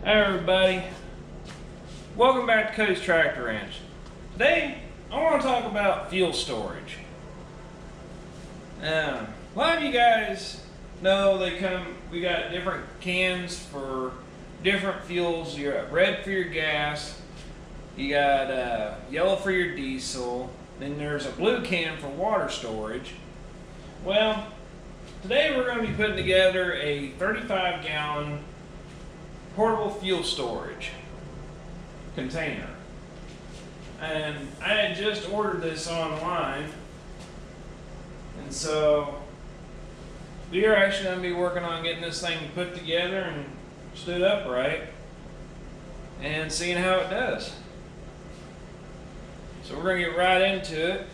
Hi everybody, welcome back to Cody's Tractor Ranch. Today I want to talk about fuel storage. A lot of you guys know we got different cans for different fuels. You got red for your gas, you got yellow for your diesel, then there's a blue can for water storage. Well, today we're going to be putting together a 35-gallon portable fuel storage container, and I had just ordered this online, and so we are actually going to be working on getting this thing put together and stood upright and seeing how it does. So we're going to get right into it.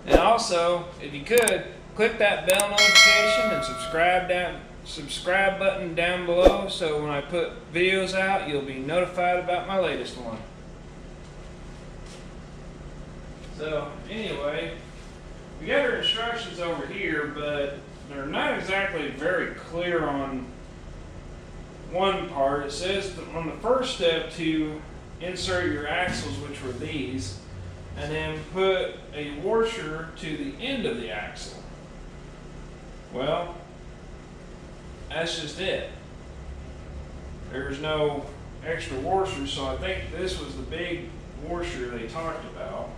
And also, if you could, click that bell notification and subscribe button down below, so when I put videos out, you'll be notified about my latest one. So anyway, we got our instructions over here, but they're not exactly very clear on one part. It says that on the first step to insert your axles, which were these, and then put a washer to the end of the axle. Well, that's just it. There's no extra washer, so I think this was the big washer they talked about.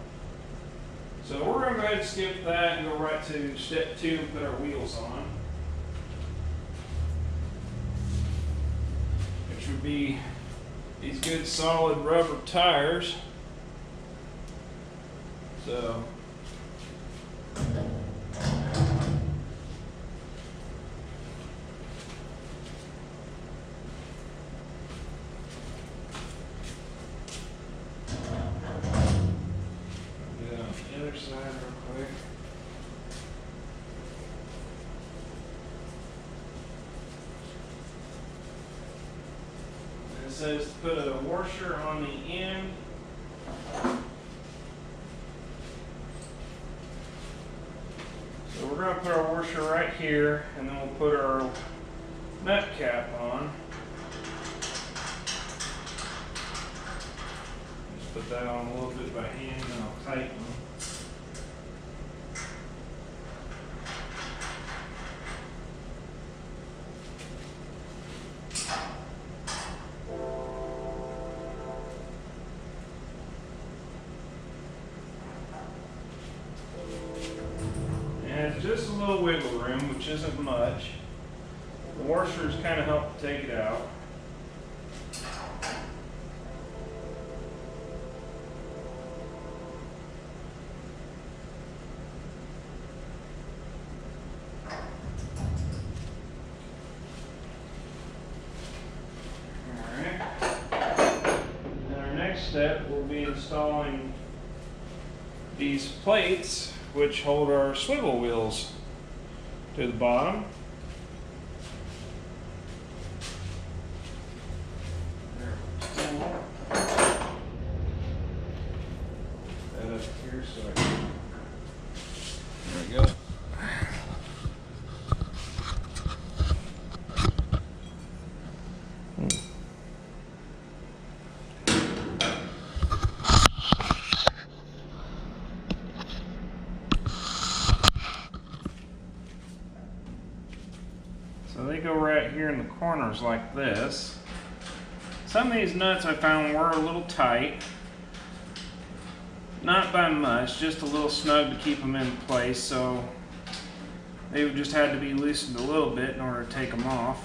So we're going to go ahead and skip that and go right to step 2 and put our wheels on, which would be these good solid rubber tires. So side real quick. And it says to put a washer on the end. So we're going to put our washer right here, and then we'll put our nut cap on. Just put that on a little bit by hand, and I'll tighten. Just a little wiggle room, which isn't much. The washers kind of help to take it out. Alright. And our next step will be installing these plates, which hold our swivel wheels to the bottom. That up here so I can, there we go. So they go right here in the corners like this. Some of these nuts I found were a little tight. Not by much, just a little snug to keep them in place, so they just had to be loosened a little bit in order to take them off.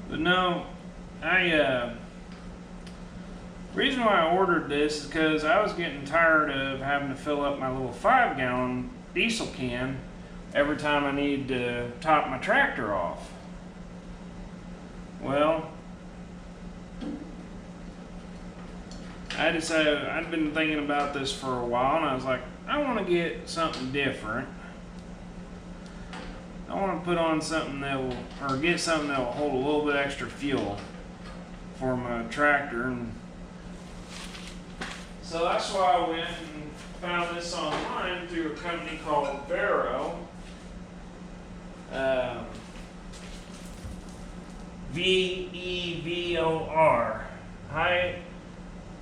But no, reason why I ordered this is because I was getting tired of having to fill up my little 5-gallon diesel can every time I need to top my tractor off. Well, I decided, I'd been thinking about this for a while, and I was like, I want to get something different. I want to put on something that will, or get something that will hold a little bit extra fuel for my tractor. And so that's why I went and found this online through a company called Vero. VEVOR. High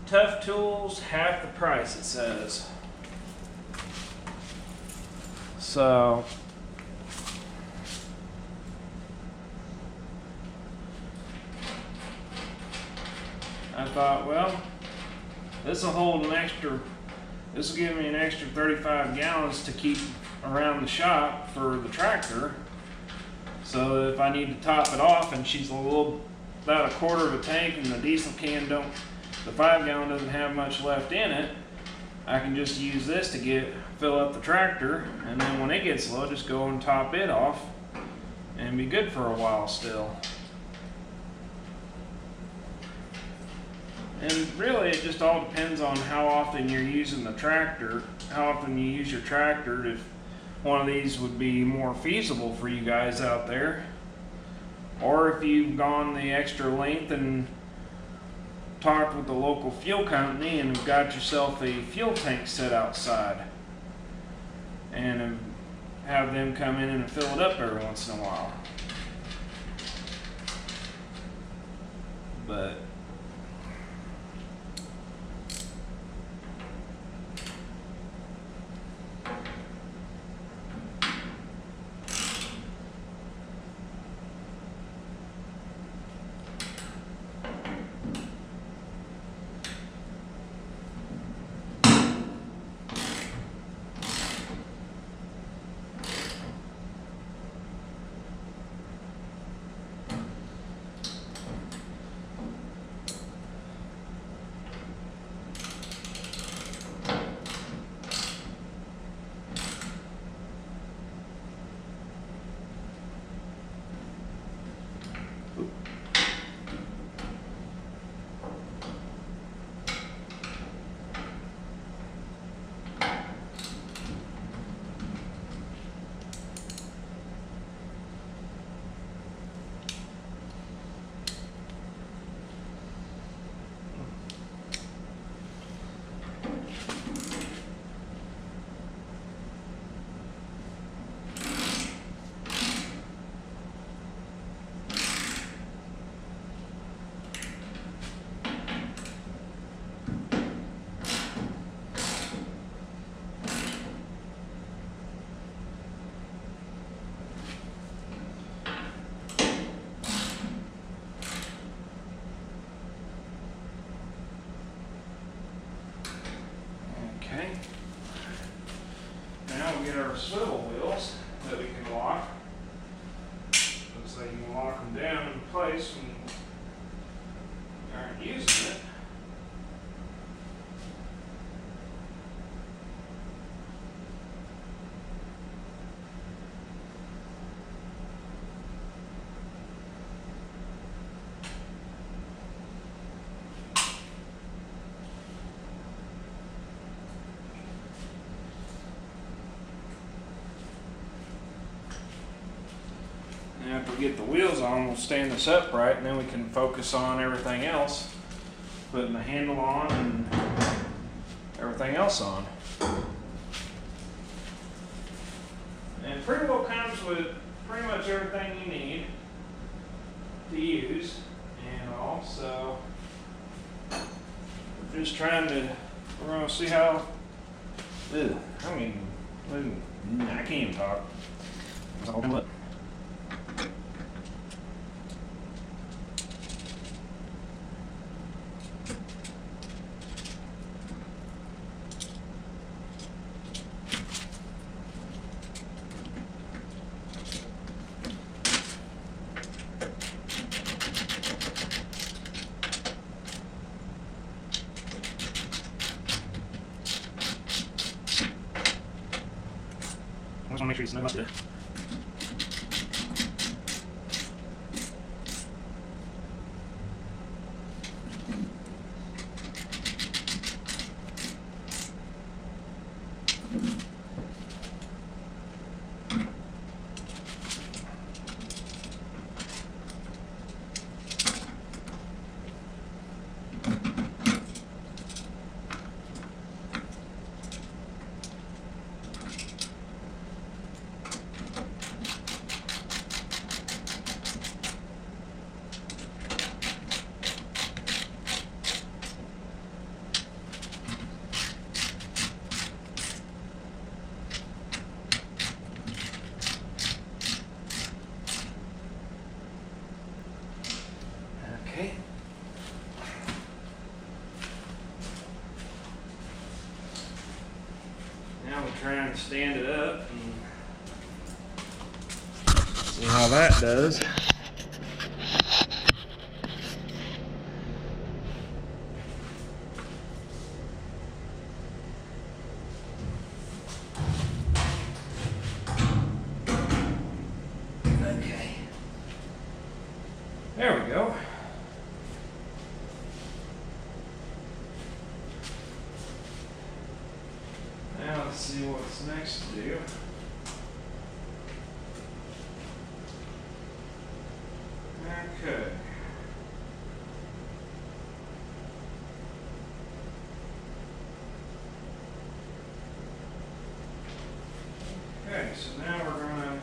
Tough Tools, half the price, it says. So I thought, well, this will hold an extra, this will give me an extra 35 gallons to keep around the shop for the tractor. So if I need to top it off and she's about a quarter of a tank and the diesel can the 5 gallon doesn't have much left in it, I can just use this to fill up the tractor, and then when it gets low, just go and top it off and be good for a while still. And really, it just all depends on how often you're using the tractor, how often you use your tractor. If one of these would be more feasible for you guys out there, or if you've gone the extra length and talked with the local fuel company and got yourself a fuel tank set outside and have them come in and fill it up every once in a while. But okay. Now we get our swivel wheels that we can lock. Looks like you can lock them down in place when you aren't using it. After we get the wheels on, we'll stand this upright and then we can focus on everything else, putting the handle on and everything else on. And it pretty well comes with pretty much everything you need to use and all. So we're just trying to, we're going to see how, I can't even talk. It's all good. I just want to make sure you snug up the stand it up and see how that does. Okay. There we go. Now let's see what's next to do. Okay. Okay, so now we're gonna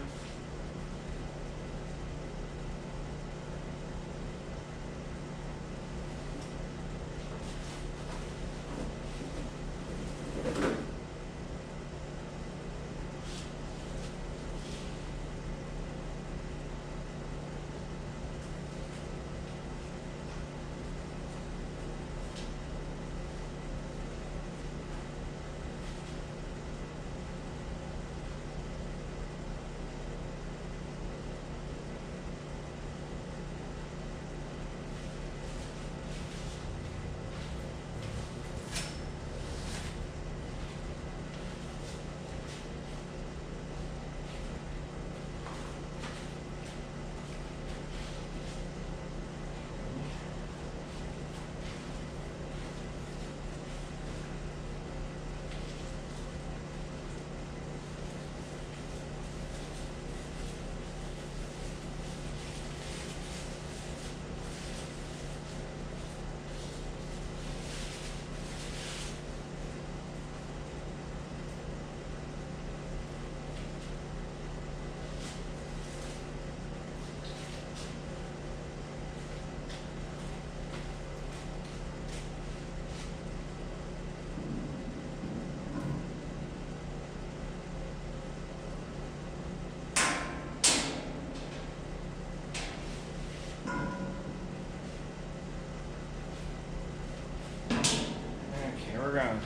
gonna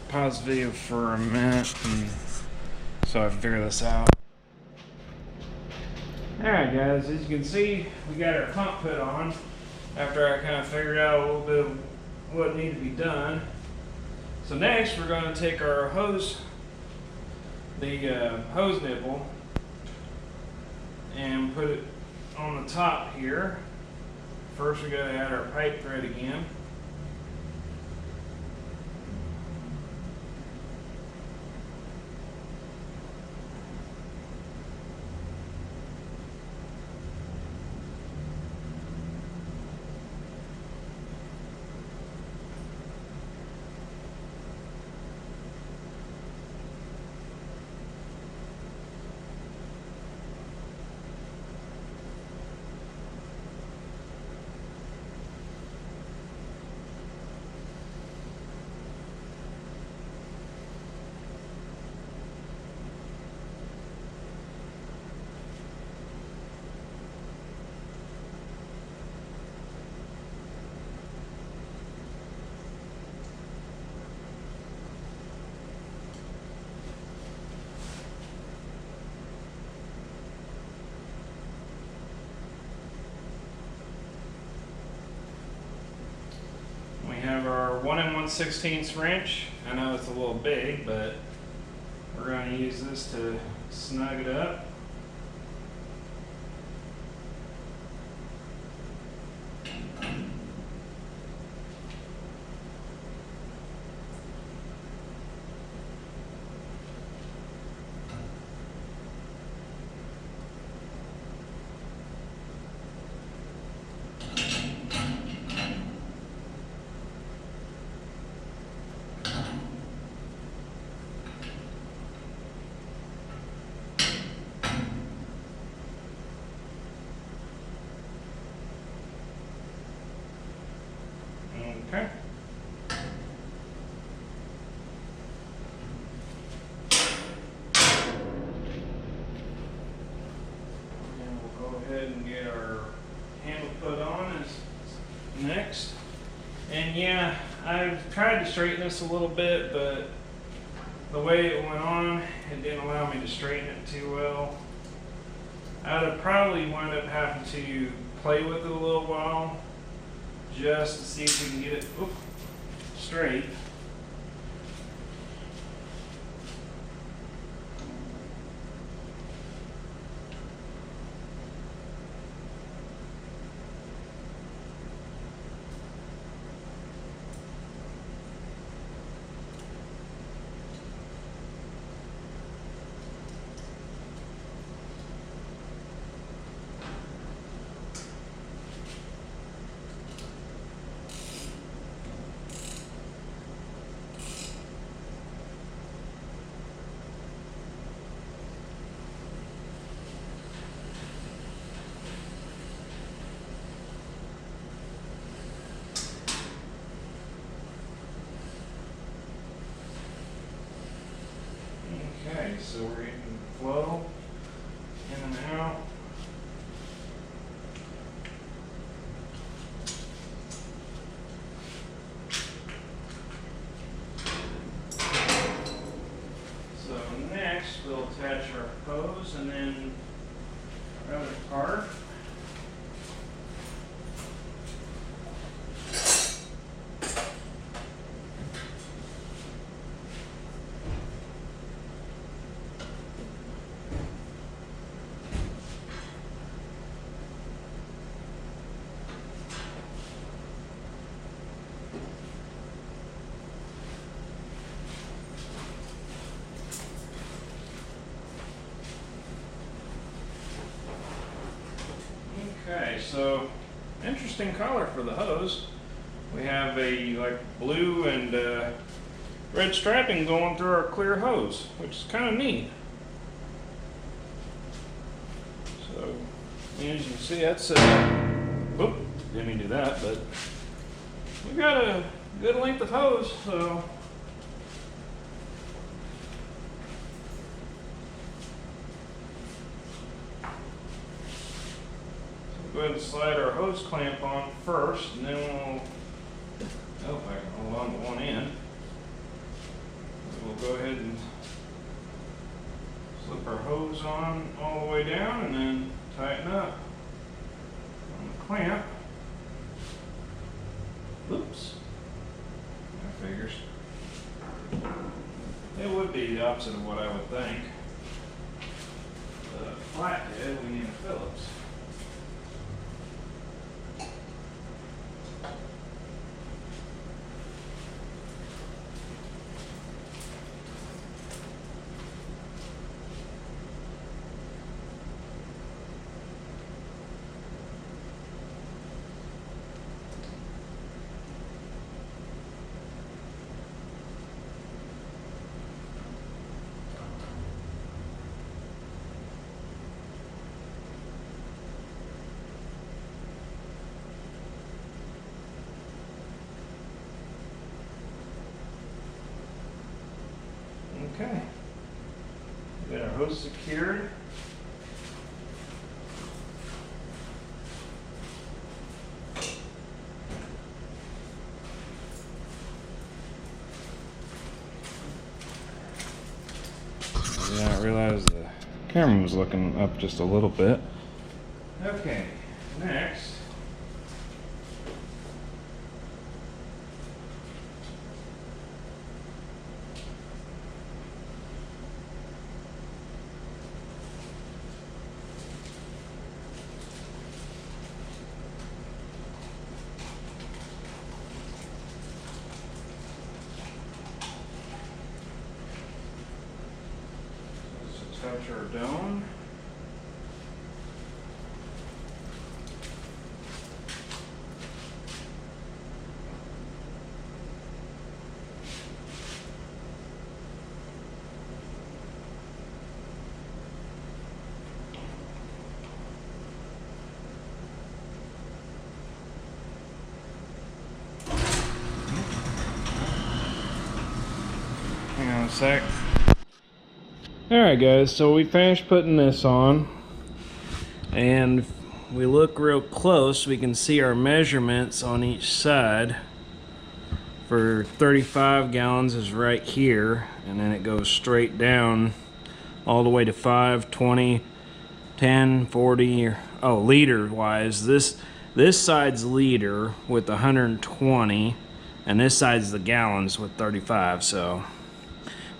pause the video for a minute so I can figure this out. Alright guys, as you can see, we got our pump put on after I kind of figured out a little bit of what needed to be done. So next we're going to take our hose, the hose nipple, and put it on the top here. First we got to add our pipe thread again. We have our 1 1/16 wrench. I know it's a little big, but we're going to use this to snug it up. Okay. And we'll go ahead and get our handle put on as next. And yeah, I've tried to straighten this a little bit, but the way it went on, it didn't allow me to straighten it too well. I'd have probably wound up having to play with it a little while just to see if we can get it straight. Okay, so we're getting flow in and out. So next we'll attach our hose and then our other part. Okay, so interesting color for the hose. We have a like blue and red striping going through our clear hose, which is kind of neat. So as you can see, that's whoop, didn't mean to do that, but we've got a good length of hose, so go ahead and slide our hose clamp on first, and then we'll, oh, I can hold on to one end. We'll go ahead and slip our hose on all the way down and then tighten up on the clamp. Oops. That figures. It would be the opposite of what I would think. The flathead, we need a Phillips. Okay, we got our hose secured. I did not realize the camera was looking up just a little bit. Okay, next. Touch our dome. Hang on a sec. Alright guys, so we finished putting this on, and if we look real close we can see our measurements on each side for 35 gallons is right here, and then it goes straight down all the way to 5, 20, 10, 40, or, oh, liter wise, this side's liter with 120, and this side's the gallons with 35. So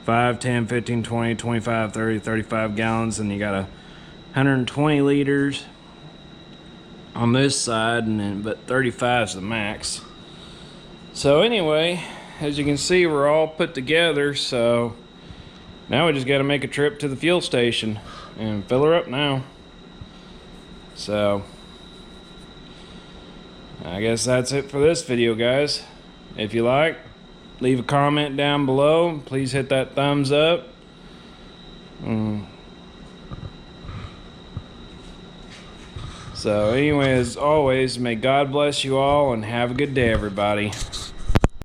5, 10, 15, 20, 25, 30, 35 gallons, and you got 120 liters on this side, and then but 35 is the max. So anyway, as you can see, we're all put together, so now we just got to make a trip to the fuel station and fill her up now. So I guess that's it for this video, guys. If you like, leave a comment down below. Please hit that thumbs up. So anyway, as always, may God bless you all and have a good day, everybody.